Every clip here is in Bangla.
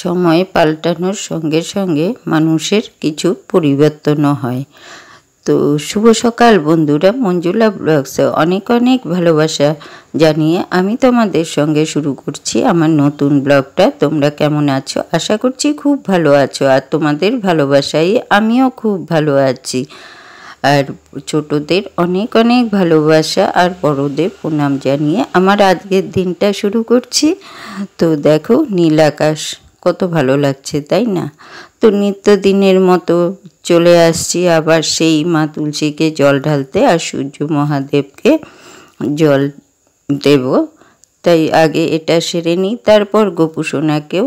সময় পাল্টানোর সঙ্গে সঙ্গে মানুষের কিছু পরিবর্তনও হয়। তো শুভ সকাল বন্ধুরা, মঞ্জুলা ব্লগসে অনেক অনেক ভালোবাসা জানিয়ে আমি তোমাদের সঙ্গে শুরু করছি আমার নতুন ব্লগটা। তোমরা কেমন আছো? আশা করছি খুব ভালো আছো, আর তোমাদের ভালোবাসায় আমিও খুব ভালো আছি। আর ছোটদের অনেক অনেক ভালোবাসা আর বড়দের প্রণাম জানিয়ে আমার আজকের দিনটা শুরু করছি। তো দেখো নীল আকাশ, কত ভালো লাগছে তাই না? তো নিত্যদিনের মতো চলে আসছি আবার সেই মা তুলসীকে জল ঢালতে আর সূর্য মহাদেবকে জল দেব। তাই আগে এটা সেরে নিই, তারপর গোপুসোনাকেও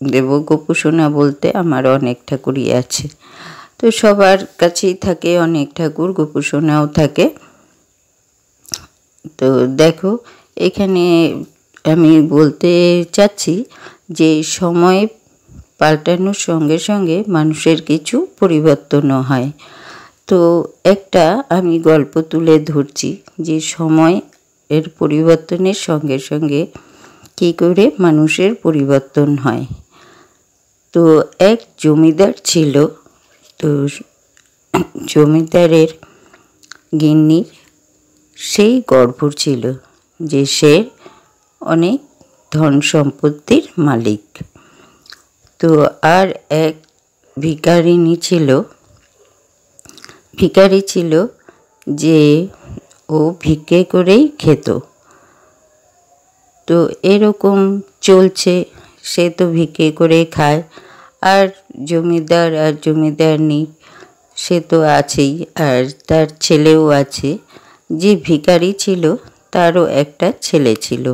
দেব। গোপুসোনা বলতে আমার অনেক ঠাকুরই আছে, তো সবার কাছেই থাকে অনেক ঠাকুর, গোপুসোনাও থাকে। তো দেখো এখানে আমি বলতে চাচ্ছি যে সময় পাল্টানোর সঙ্গে সঙ্গে মানুষের কিছু পরিবর্তনও হয়। তো একটা আমি গল্প তুলে ধরছি যে সময় এর পরিবর্তনের সঙ্গে সঙ্গে কী করে মানুষের পরিবর্তন হয়। তো এক জমিদার ছিল, তো জমিদারের গিন্নির সেই গর্ব ছিল যে সে অনেক ধন সম্পত্তির মালিক। তো আর এক ভিখারি ছিল যে ও ভিক্ষে করেই খেত। তো এরকম চলছে, সে তো ভিক্ষে করে খায়, আর জমিদার আর জমিদারনি সে তো আছেই, আর তার ছেলেও আছে। যে ভিখারি ছিল তারও একটা ছেলে ছিল,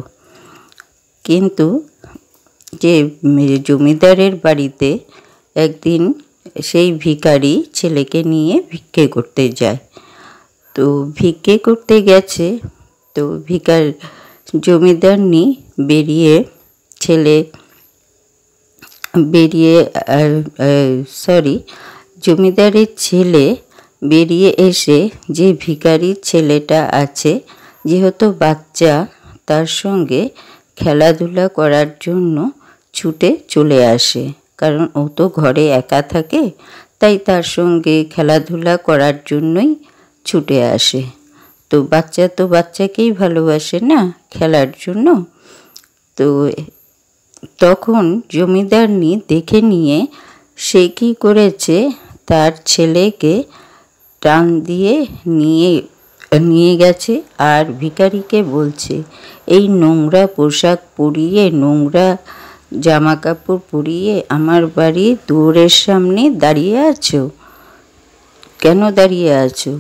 কিন্তু যে জমিদারের বাড়িতে একদিন সেই ভিখারি ছেলেকে নিয়ে ভিক্ষে করতে যায়। তো ভিক্ষে করতে গেছে, তো জমিদারনি জমিদারের ছেলে বেরিয়ে এসে যে ভিখারির ছেলেটা আছে যেহেতু বাচ্চা, তার সঙ্গে খেলাধুলা করার জন্য ছুটে চলে আসে, কারণ ও তো ঘরে একা থাকে, তাই তার সঙ্গে খেলাধুলা করার জন্যই ছুটে আসে। তো বাচ্চাকেই ভালোবাসে না, খেলার জন্য। তো তখন জমিদারনি দেখে নিয়ে সে কী করেছে, তার ছেলেকে টান দিয়ে নিয়ে গেছে আর ভিখারিকে বলছে, এই নোংরা পোশাক পরিয়ে, নোংরা জামা কাপড় পরিয়ে আমার বাড়ির দুয়ারের সামনে দাঁড়িয়ে আছো কেন? দাঁড়িয়ে আছো,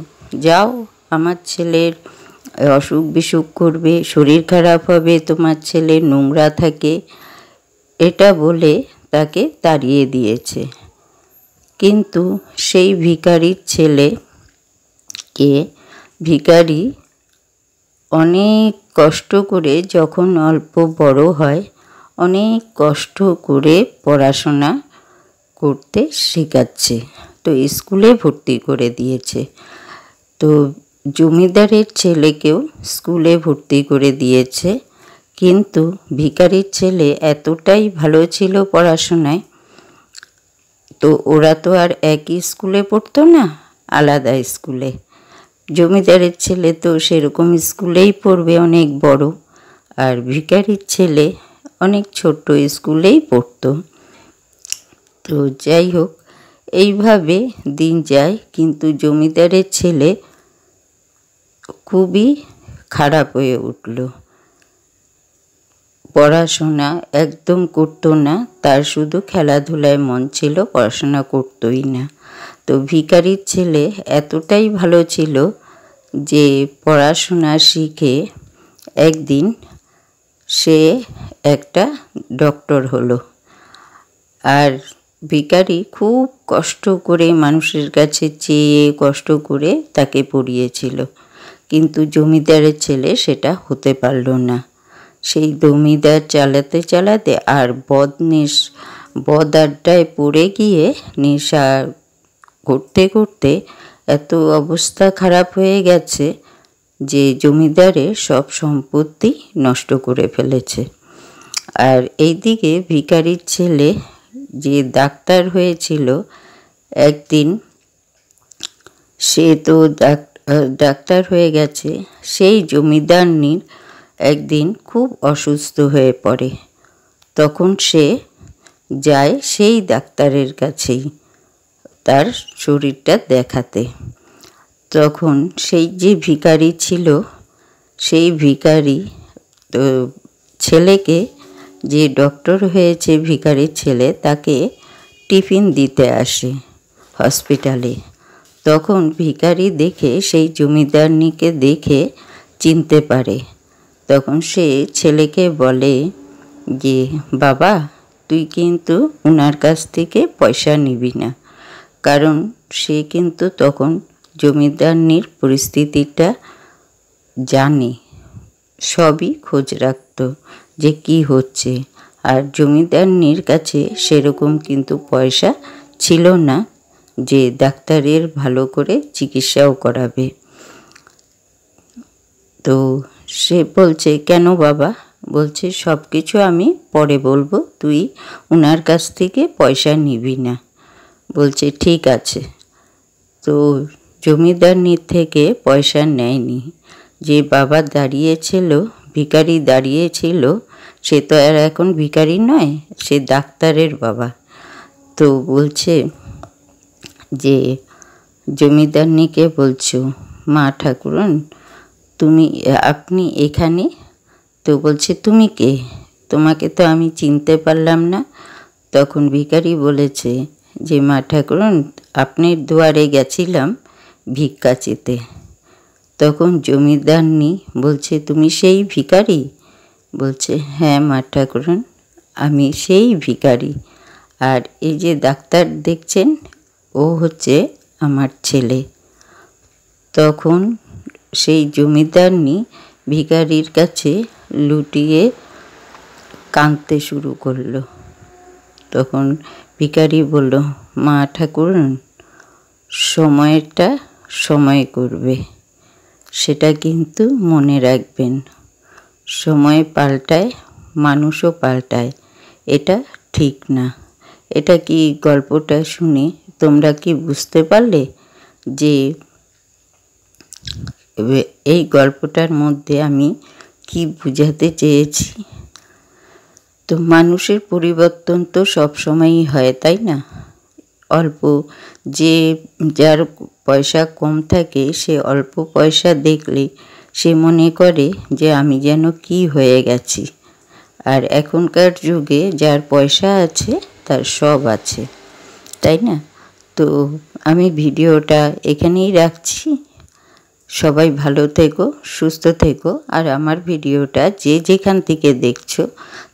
যাও, আমার ছেলের অসুখ বিসুখ করবে, শরীর খারাপ হবে, তোমার ছেলে নোংরা থাকে, এটা বলে তাকে তাড়িয়ে দিয়েছে। কিন্তু সেই ভিখারির ছেলেকে ভিখারি অনেক কষ্ট করে যখন অল্প বড় হয়, অনেক কষ্ট করে পড়াশোনা করতে শেখাচ্ছে, তো স্কুলে ভর্তি করে দিয়েছে। তো জমিদারের ছেলেকেও স্কুলে ভর্তি করে দিয়েছে, কিন্তু ভিখারির ছেলে এতটাই ভালো ছিল পড়াশোনায়, তো ওরা তো আর একই স্কুলে পড়তো না, আলাদা স্কুলে। জমিদারের ছেলে তো সেরকম স্কুলেই পড়বে, অনেক বড়, আর ভিখারির ছেলে অনেক ছোট্ট স্কুলেই পড়তো। তো যাই হোক, এইভাবে দিন যায়, কিন্তু জমিদারের ছেলে খুবই খারাপ হয়ে উঠল, পড়াশোনা একদম করতো না, তার শুধু খেলাধুলায় মন ছিল, পড়াশোনা করতোই না। তো ভিখারির ছেলে এতটাই ভালো ছিল যে পড়াশোনা শিখে একদিন সে একটা ডক্টর হলো। আর ভিখারি খুব কষ্ট করে মানুষের কাছে চেয়ে কষ্ট করে তাকে পড়িয়েছিল, কিন্তু জমিদারের ছেলে সেটা হতে পারল না। সেই জমিদার চালাতে চালাতে আর বদ আড্ডায় পড়ে গিয়ে নেশা করতে করতে এত অবস্থা খারাপ হয়ে গেছে যে জমিদারের সব সম্পত্তি নষ্ট করে ফেলেছে। আর এইদিকে ভিখারির ছেলে যে ডাক্তার হয়েছিল একদিন, সে তো ডাক্তার হয়ে গেছে, সেই জমিদারনির একদিন খুব অসুস্থ হয়ে পড়ে। তখন সে যায় সেই ডাক্তারের কাছেই তার শরীরটা দেখাতে। তখন সেই যে ভিখারি ছিল, সেই ভিখারি তো ছেলেকে, যে ডক্টর হয়েছে ভিখারির ছেলে, তাকে টিফিন দিতে আসে হসপিটালে। তখন ভিখারি দেখে সেই জমিদারনিকে দেখে চিনতে পারে। তখন সে ছেলেকে বলে যে বাবা, তুই কিন্তু ওনার কাছ থেকে পয়সা নিবি না। কারণ সে কিন্তু তখন জমিদারনির পরিস্থিতিটা জানে, সবই খোঁজ রাখত যে কি হচ্ছে। আর জমিদারনির কাছে সেরকম কিন্তু পয়সা ছিল না যে ডাক্তারের ভালো করে চিকিৎসাও করাবে। তো সে বলছে, কেন বাবা? বলছে, সব কিছু আমি পরে বলবো, তুই ওনার কাছ থেকে পয়সা নিবি না। বলছে ঠিক আছে। তো জমিদারনির থেকে পয়সা নেয়নি। যে বাবা দাঁড়িয়েছিল, ভিখারি দাঁড়িয়েছিল, সে তো আর এখন ভিখারি নয়, সে ডাক্তারের বাবা। তো বলছে যে জমিদারনিকে বলছো, মা ঠাকুরন আপনি এখানে? তো বলছে, তুমি কে? তোমাকে তো আমি চিনতে পারলাম না। তখন ভিখারি বলেছে যে মা ঠাকুরন, আপনার দুয়ারে গেছিলাম ভিক্ষা চেতে। তখন জমিদারনি বলছে, তুমি সেই ভিখারি? বলছে, হ্যাঁ মা ঠাকুরন, আমি সেই ভিখারি। আর এই যে ডাক্তার দেখছেন, ও হচ্ছে আমার ছেলে। তখন সেই জমিদারনি ভিখারির কাছে লুটিয়ে কাঁদতে শুরু করলো। তখন ভিখারি বলল, মা ঠাকুরন, সময়টা সময় করবে, সেটা কিন্তু মনে রাখবেন। সময় পাল্টায়, মানুষও পাল্টায়, এটা ঠিক না। এটা কি গল্পটা শুনে তোমরা কি বুঝতে পারলে যে এই গল্পটার মধ্যে আমি কি বোঝাতে চেয়েছি? তো মানুষের পরিবর্তন তো সবসময়ই হয়, তাই না? অল্প, যার পয়সা কম থাকে, সে অল্প পয়সা দেখলে সে মনে করে যে আমি যেন কি হয়ে গেছি। আর এখনকার যুগে যার পয়সা আছে তার সব আছে, তাই না? তো আমি ভিডিওটা এখানেই রাখছি। সবাই ভালো থেকো, সুস্থ থেকো। আর আমার ভিডিওটা যে যেখান থেকে দেখছো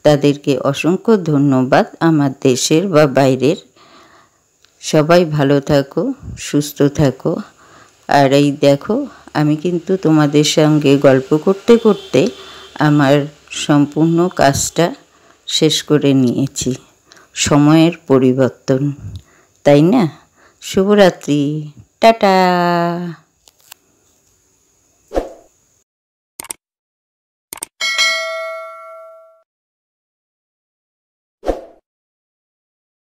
তাদেরকে অসংখ্য ধন্যবাদ, আমার দেশের বা বাইরের। সবাই ভালো থাকো, সুস্থ থাকো। আর এই দেখো, আমি কিন্তু তোমাদের সঙ্গে গল্প করতে করতে আমার সম্পূর্ণ কাজটা শেষ করে নিয়েছি। সময়ের পরিবর্তন, তাই না? শুভরাত্রি, টাটা।